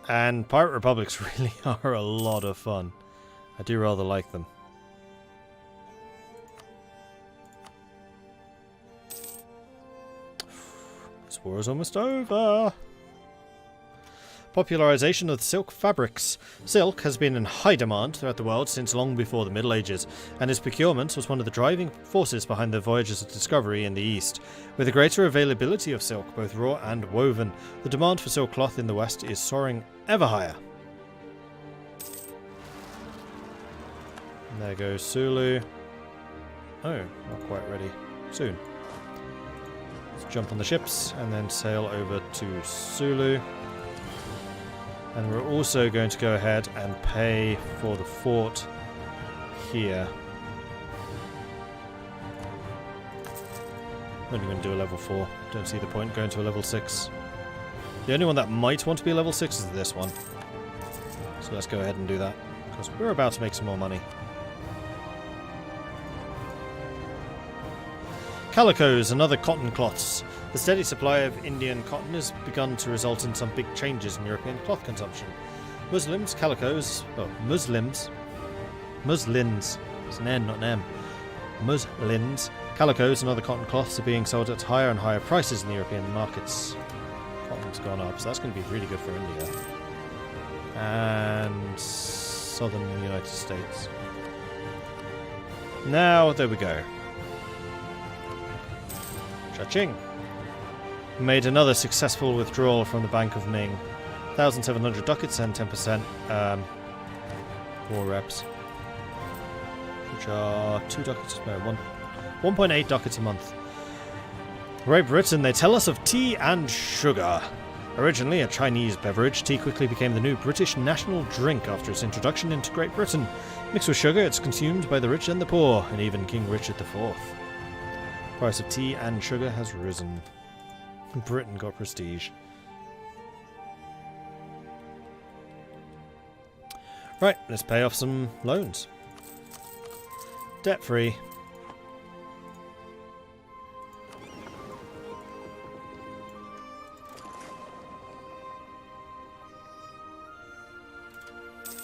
And Pirate Republics really are a lot of fun. I do rather like them. This war is almost over. Popularization of silk fabrics. Silk has been in high demand throughout the world since long before the Middle Ages, and its procurement was one of the driving forces behind the voyages of discovery in the East. With a greater availability of silk, both raw and woven, the demand for silk cloth in the West is soaring ever higher. And there goes Sulu. Oh, not quite ready. Soon. Let's jump on the ships and then sail over to Sulu. And we're also going to go ahead and pay for the fort here. I'm only going to do a level 4. Don't see the point going to a level 6. The only one that might want to be a level 6 is this one. So let's go ahead and do that, because we're about to make some more money. Calicos and other cotton cloths. The steady supply of Indian cotton has begun to result in some big changes in European cloth consumption. Muslims, muslins, it's an N, not an M. Muslins, calicos and other cotton cloths are being sold at higher and higher prices in the European markets. Cotton's gone up, so that's going to be really good for India. And southern United States. Now, there we go. Cha-ching! Made another successful withdrawal from the Bank of Ming. 1,700 ducats and 10% war reps. Which are 2 ducats, no, 1.8 ducats a month. Great Britain, they tell us of tea and sugar. Originally a Chinese beverage, tea quickly became the new British national drink after its introduction into Great Britain. Mixed with sugar, it's consumed by the rich and the poor, and even King Richard IV. Price of tea and sugar has risen. Britain got prestige. Right, let's pay off some loans. Debt-free.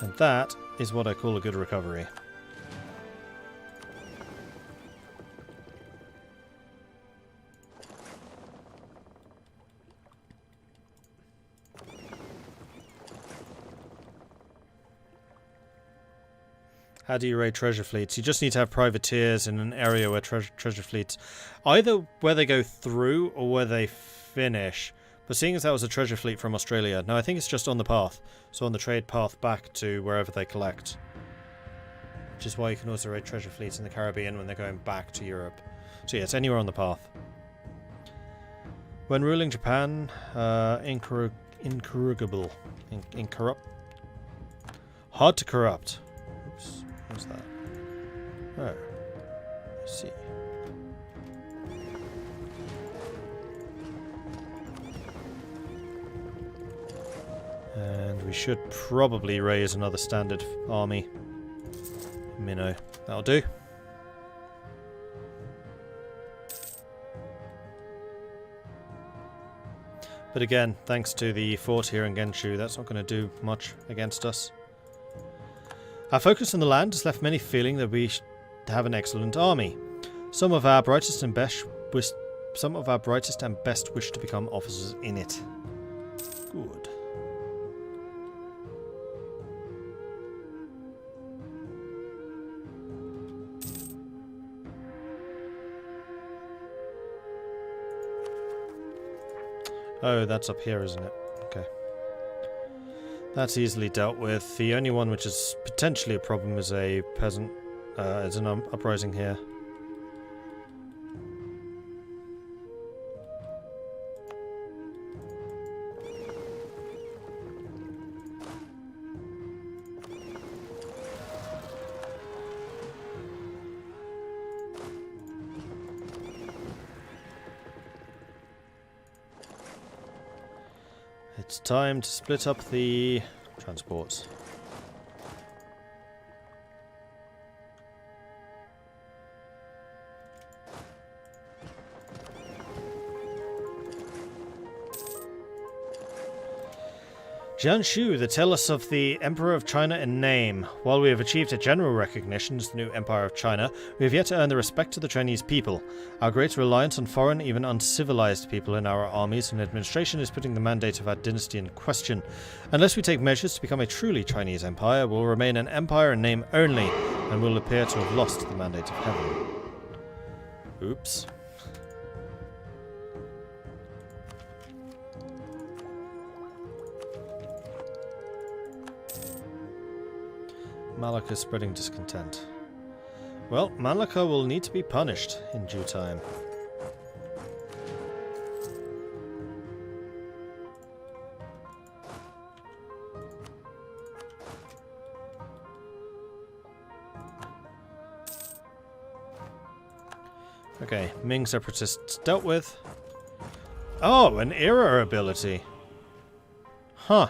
And that is what I call a good recovery. How do you raid treasure fleets? You just need to have privateers in an area where treasure fleets, either where they go through or where they finish. But seeing as that was a treasure fleet from Australia, no, I think it's just on the path. So on the trade path back to wherever they collect. Which is why you can also raid treasure fleets in the Caribbean when they're going back to Europe. So yeah, it's anywhere on the path. When ruling Japan, incorruptible. Hard to corrupt. Oops. What's that? Oh. I see. And we should probably raise another standard army. Minnow. That'll do. But again, thanks to the fort here in Genshu, that's not going to do much against us. Our focus on the land has left many feeling that we have an excellent army. Some of our brightest and best wish to become officers in it. Good. Oh, that's up here, isn't it? Okay. That's easily dealt with. The only one which is potentially a problem is a peasant. Is an uprising here. It's time to split up the transports. Jianshu, they tell us of the Emperor of China in name. While we have achieved a general recognition as the new Empire of China, we have yet to earn the respect of the Chinese people. Our great reliance on foreign, even uncivilized people in our armies and administration is putting the mandate of our dynasty in question. Unless we take measures to become a truly Chinese empire, we'll remain an empire in name only, and will appear to have lost the mandate of heaven. Oops. Malaka is spreading discontent. Well, Malaka will need to be punished in due time. Okay, Ming separatists dealt with. Oh, an era ability. Huh.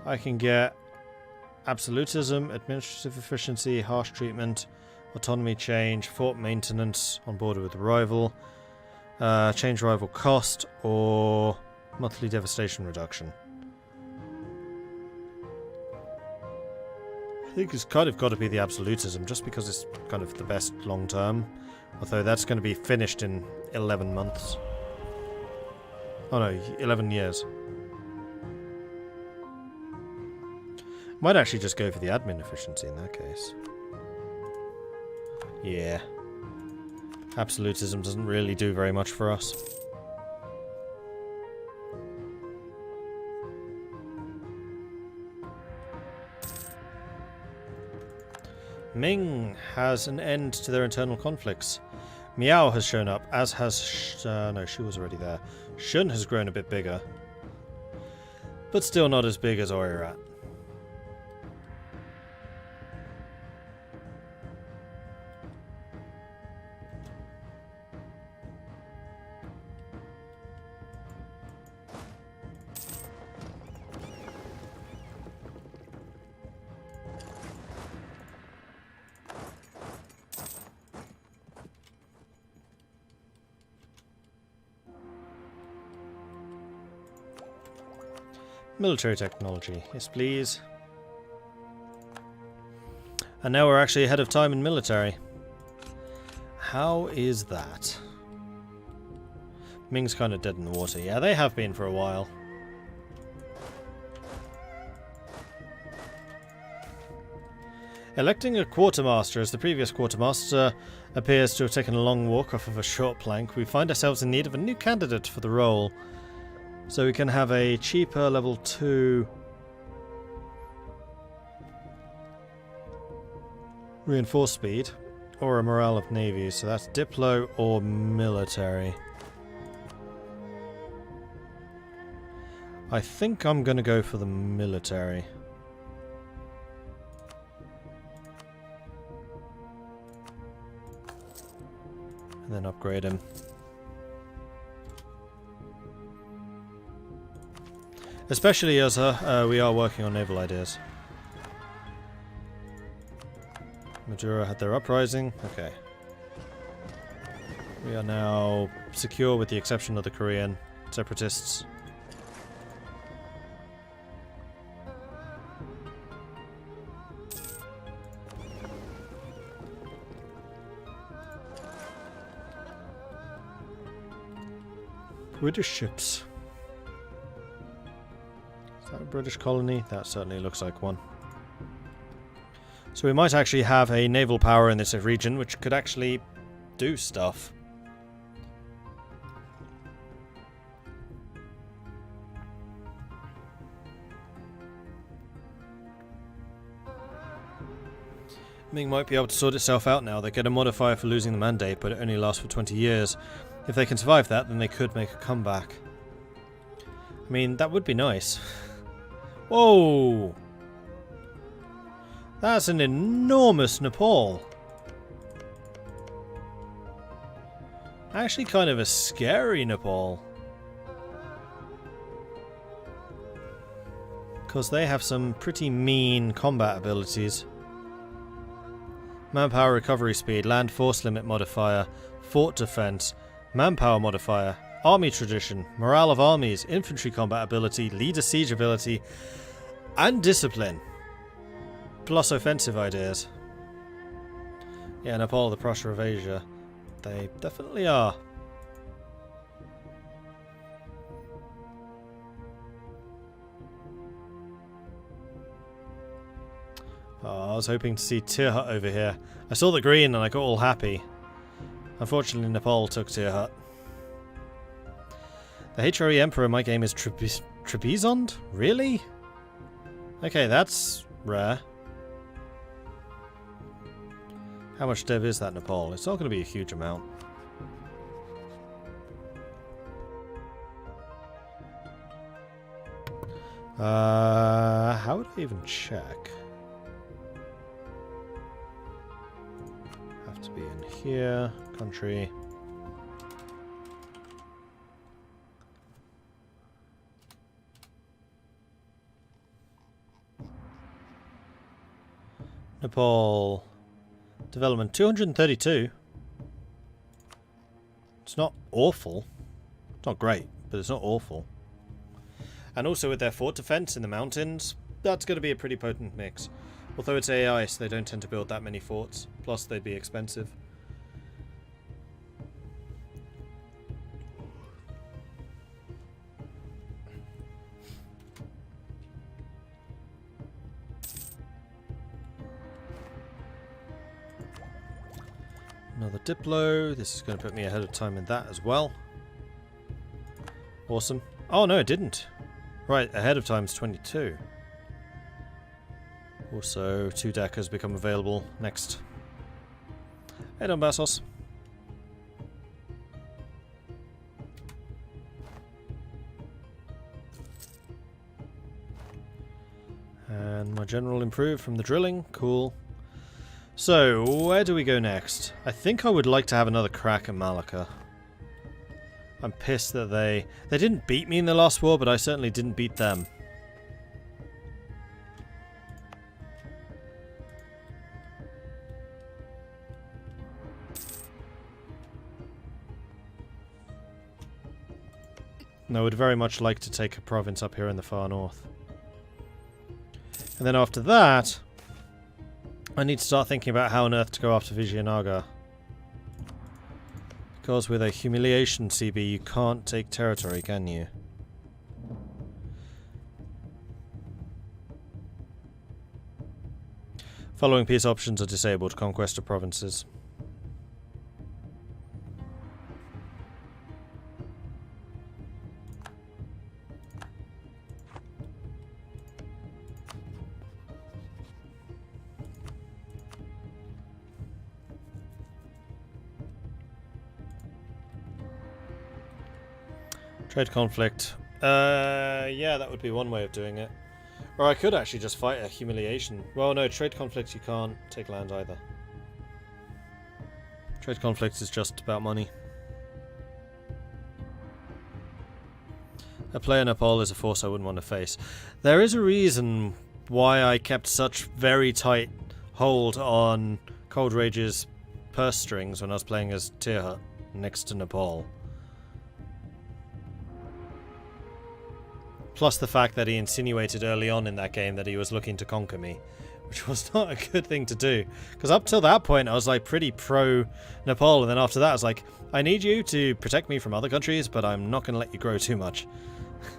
I can get absolutism, administrative efficiency, harsh treatment, autonomy change, fort maintenance on border with rival, change rival cost, or monthly devastation reduction. I think it's kind of got to be the absolutism, just because it's kind of the best long term. Although that's going to be finished in 11 months. Oh no, 11 years. Might actually just go for the admin efficiency in that case. Yeah. Absolutism doesn't really do very much for us. Ming has an end to their internal conflicts. Miao has shown up, as has... no, she was already there. Shun has grown a bit bigger. But still not as big as Oirat. Military technology. Yes, please. And now we're actually ahead of time in military. How is that? Ming's kind of dead in the water. Yeah, they have been for a while. Electing a quartermaster as the previous quartermaster appears to have taken a long walk off of a short plank. We find ourselves in need of a new candidate for the role. So we can have a cheaper level 2 reinforced speed or a morale of navy. So that's Diplo or military. I think I'm going to go for the military. And then upgrade him. Especially as we are working on naval ideas. Madura had their uprising. Okay. We are now secure with the exception of the Korean separatists. British ships. Is that a British colony? That certainly looks like one. So we might actually have a naval power in this region which could actually do stuff. Ming might be able to sort itself out now. They get a modifier for losing the mandate, but it only lasts for 20 years. If they can survive that, then they could make a comeback. I mean, that would be nice. Whoa! That's an enormous Nepal. Actually kind of a scary Nepal. Because they have some pretty mean combat abilities. Manpower recovery speed, land force limit modifier, fort defense, manpower modifier, army tradition, morale of armies, infantry combat ability, leader siege ability, and discipline. Plus offensive ideas. Yeah, Nepal, the Prussia of Asia. They definitely are. Oh, I was hoping to see Tirhut over here. I saw the green and I got all happy. Unfortunately, Nepal took Tirhut. The HRE Emperor in my game is Trebizond? Really? Okay, that's rare. How much dev is that, Nepal? It's not going to be a huge amount. How would I even check? Have to be in here. Country. Nepal. Development 232. It's not awful. It's not great, but it's not awful. And also with their fort defense in the mountains, that's going to be a pretty potent mix. Although it's AI, so they don't tend to build that many forts. Plus, they'd be expensive. Another Diplo. This is going to put me ahead of time in that as well. Awesome. Oh, no, it didn't. Right, ahead of time is 22. Also, 2 deckers become available next. Hey, Donbassos. And my general improved from the drilling. Cool. So, where do we go next? I think I would like to have another crack at Malacca. I'm pissed that they didn't beat me in the last war, but I certainly didn't beat them. And I would very much like to take a province up here in the far north. And then after that, I need to start thinking about how on earth to go after Vijayanagar. Because with a humiliation CB, you can't take territory, can you? Following peace options are disabled. Conquest of provinces. Trade conflict. Yeah, that would be one way of doing it. Or I could actually just fight a humiliation. Well, no, trade conflict you can't take land either. Trade conflict is just about money. A player Nepal is a force I wouldn't want to face. There is a reason why I kept such very tight hold on Cold Rage's purse strings when I was playing as Tirhut next to Nepal. Plus the fact that he insinuated early on in that game that he was looking to conquer me, which was not a good thing to do. Because up till that point I was like pretty pro Nepal, and then after that I was like, I need you to protect me from other countries, but I'm not going to let you grow too much.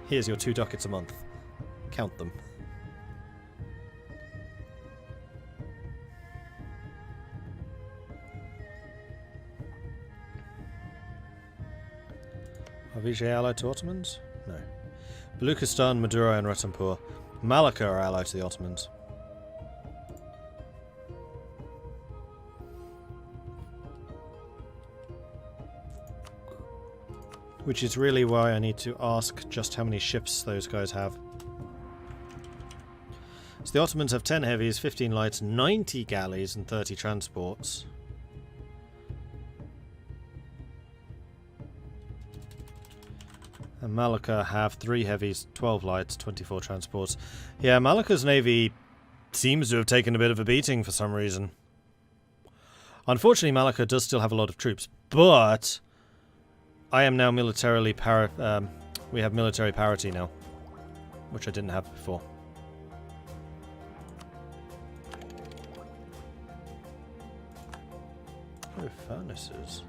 Here's your 2 ducats a month. Count them. Are Vijay allied to Ottomans? No. Baluchistan, Madurai and Ratanpur. Malacca are allied to the Ottomans. Which is really why I need to ask just how many ships those guys have. So the Ottomans have 10 heavies, 15 lights, 90 galleys and 30 transports. And Malacca have 3 heavies, 12 lights, 24 transports. Yeah, Malacca's navy seems to have taken a bit of a beating for some reason. Unfortunately, Malacca does still have a lot of troops, but I am now militarily we have military parity now, which I didn't have before. Oh, furnaces.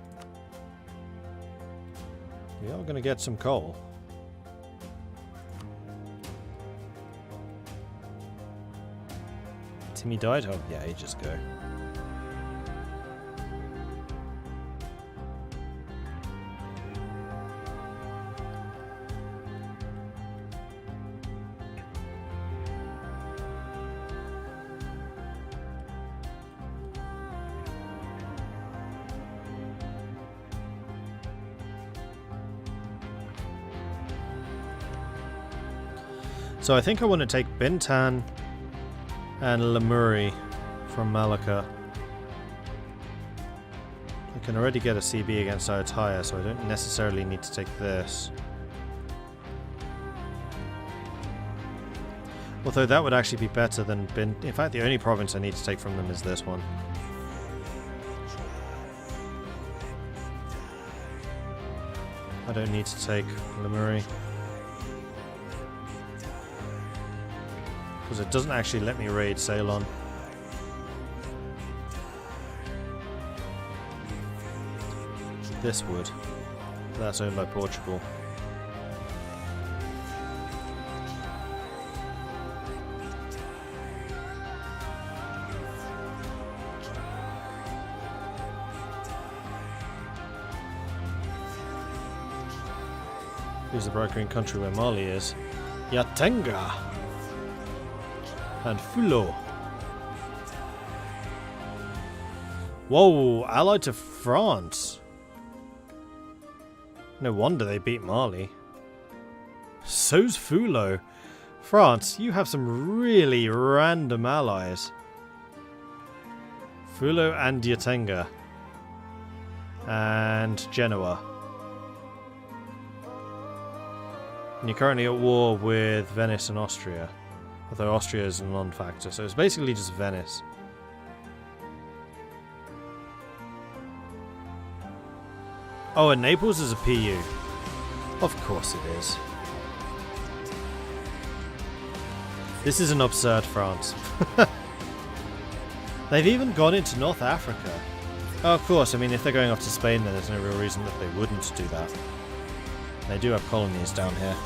We are going to get some coal. Timmy died? Oh, yeah, ages ago. So I think I want to take Bintan and Lemuri from Malacca. I can already get a CB against Ayutthaya, so I don't necessarily need to take this. Although that would actually be better than In fact, the only province I need to take from them is this one. I don't need to take Lemuri. Because it doesn't actually let me raid Ceylon. This would. That's owned by Portugal. Here's the brokering country where Mali is. Yatenga! And Fulo. Whoa, allied to France. No wonder they beat Mali. So's Fulo. France, you have some really random allies. Fulo and Yatenga. And Genoa. And you're currently at war with Venice and Austria. Although Austria is a non-factor, so it's basically just Venice. Oh, and Naples is a PU. Of course it is. This is an absurd France. They've even gone into North Africa. Oh, of course, I mean, if they're going off to Spain, then there's no real reason that they wouldn't do that. They do have colonies down here.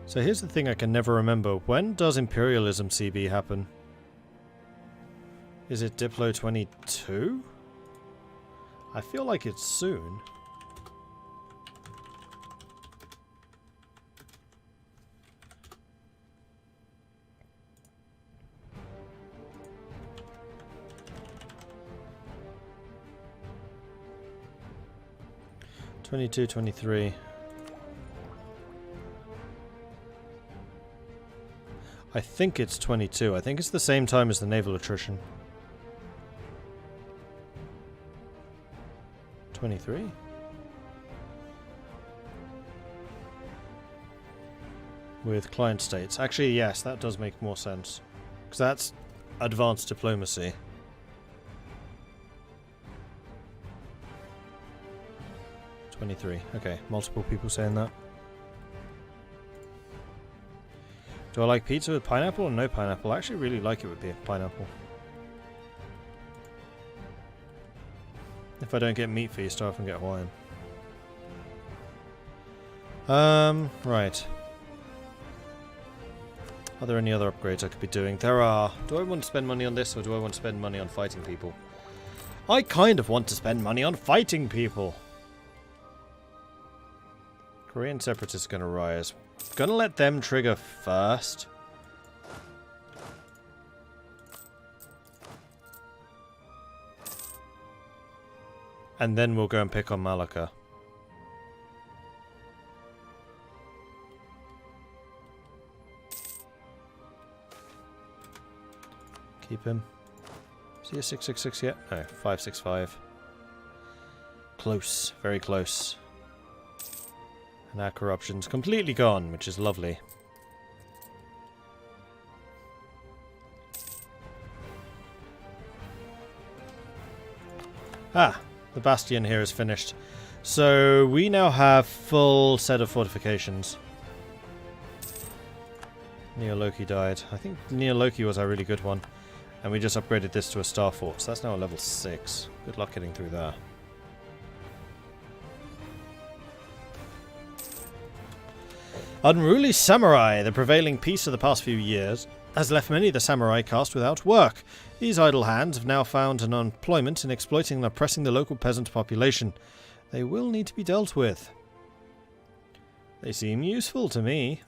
So here's the thing I can never remember. When does Imperialism CB happen? Is it Diplo 22? I feel like it's soon. '22, '23. I think it's 22. I think it's the same time as the naval attrition. 23? With client states. Actually, yes, that does make more sense. Because that's advanced diplomacy. '23. Okay, multiple people saying that. Do I like pizza with pineapple or no pineapple? I actually really like it with pineapple. If I don't get meat feast, I often get Hawaiian. Right. Are there any other upgrades I could be doing? There are. Do I want to spend money on this or do I want to spend money on fighting people? I kind of want to spend money on fighting people. Korean separatists are going to rise. Gonna let them trigger first. And then we'll go and pick on Malacca. Keep him. Is he a 666 yet? No, 565. Close. Very close. And our corruption's completely gone, which is lovely. Ah, the bastion here is finished. So we now have full set of fortifications. Neo-Loki died. I think Neo-Loki was our really good one. And we just upgraded this to a Star Fort. So that's now a level 6. Good luck getting through there. Unruly samurai. The prevailing peace of the past few years has left many of the samurai caste without work. These idle hands have now found an employment in exploiting and oppressing the local peasant population. They will need to be dealt with. They seem useful to me.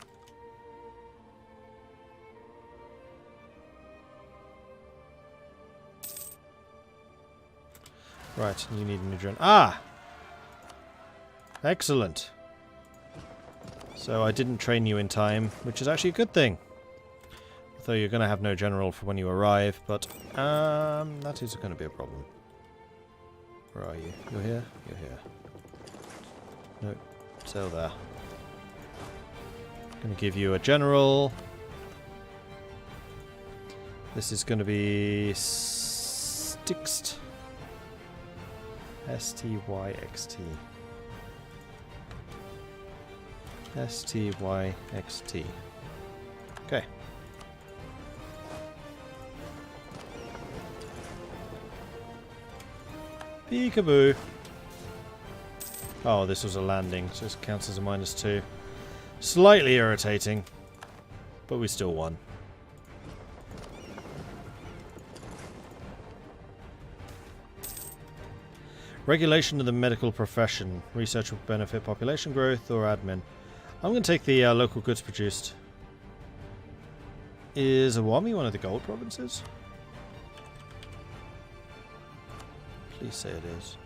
Right, you need a new drone. Ah! Excellent. So I didn't train you in time, which is actually a good thing. Although you're going to have no general for when you arrive, but that is going to be a problem. Where are you? You're here? You're here. Nope. Sail there. Going to give you a general. This is going to be Styxt. S-T-Y-X-T. S-T-Y-X-T. Okay. Peekaboo. Oh, this was a landing, so this counts as a -2. Slightly irritating, but we still won. Regulation of the medical profession. Research will benefit population growth or admin. I'm going to take the local goods produced. Is Awami one of the gold provinces? Please say it is.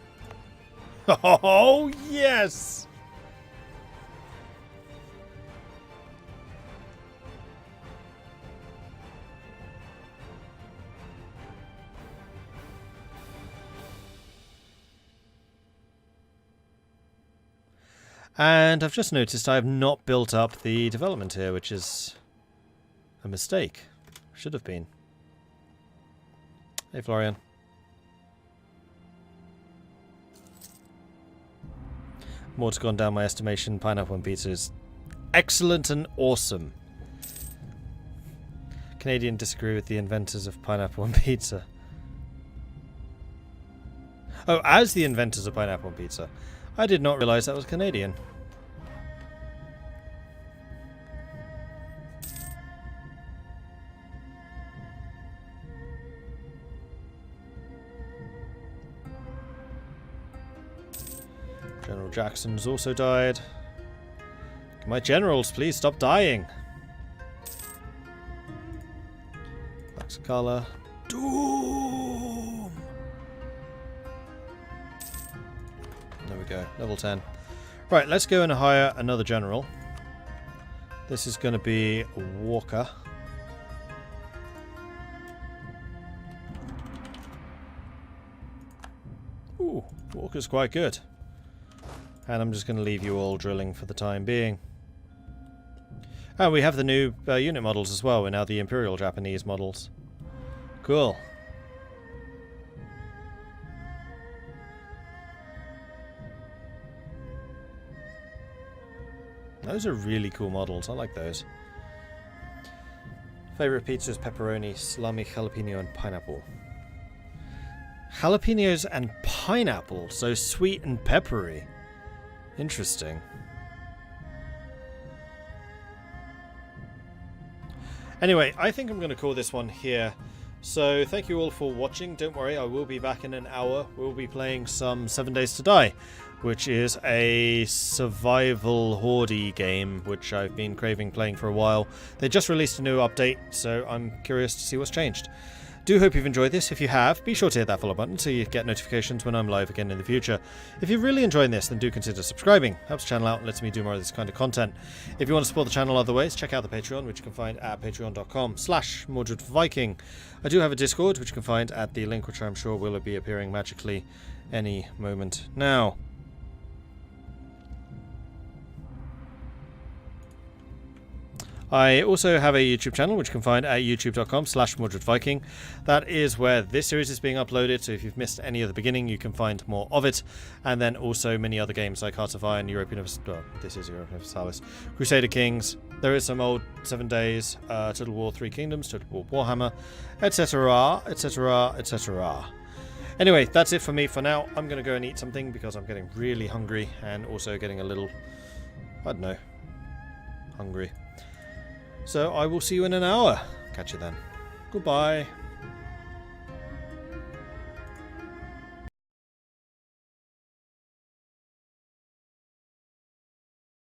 Oh, yes! And I've just noticed I have not built up the development here, which is a mistake. Should have been. Hey, Florian. More's gone down my estimation. Pineapple and pizza is excellent and awesome. Canadian disagree with the inventors of pineapple and pizza. Oh, as the inventors of pineapple and pizza. I did not realise that was Canadian. General Jackson's also died. Can my generals please stop dying? Laxacala. Doom! There we go, level 10. Right, let's go and hire another general. This is going to be Walker. Ooh, Walker's quite good. And I'm just going to leave you all drilling for the time being. Oh, we have the new unit models as well. We're now the Imperial Japanese models. Cool. Those are really cool models. I like those. Favorite pizza is pepperoni, salami, jalapeno, and pineapple. Jalapenos and pineapple, so sweet and peppery. Interesting. Anyway, I think I'm going to call this one here. So thank you all for watching. Don't worry, I will be back in an hour. We'll be playing some 7 Days to Die, which is a survival horde game, which I've been craving playing for a while. They just released a new update, so I'm curious to see what's changed. Do hope you've enjoyed this. If you have, be sure to hit that follow button so you get notifications when I'm live again in the future. If you're really enjoying this, then do consider subscribing. Helps the channel out and lets me do more of this kind of content. If you want to support the channel other ways, check out the Patreon, which you can find at patreon.com/Mordred Viking. I do have a Discord, which you can find at the link, which I'm sure will be appearing magically any moment now. I also have a YouTube channel which you can find at youtube.com/MordredViking. That is where this series is being uploaded, so if you've missed any of the beginning you can find more of it, and then also many other games like Hearts of Iron, Europa Universalis, well, this is Europa Universalis, Crusader Kings, there is some old 7 Days, Total War 3 Kingdoms, Total War Warhammer, etc, etc, etc. Anyway, that's it for me for now. I'm going to go and eat something because I'm getting really hungry and also getting a little, I don't know, hungry. So I will see you in an hour. Catch you then. Goodbye.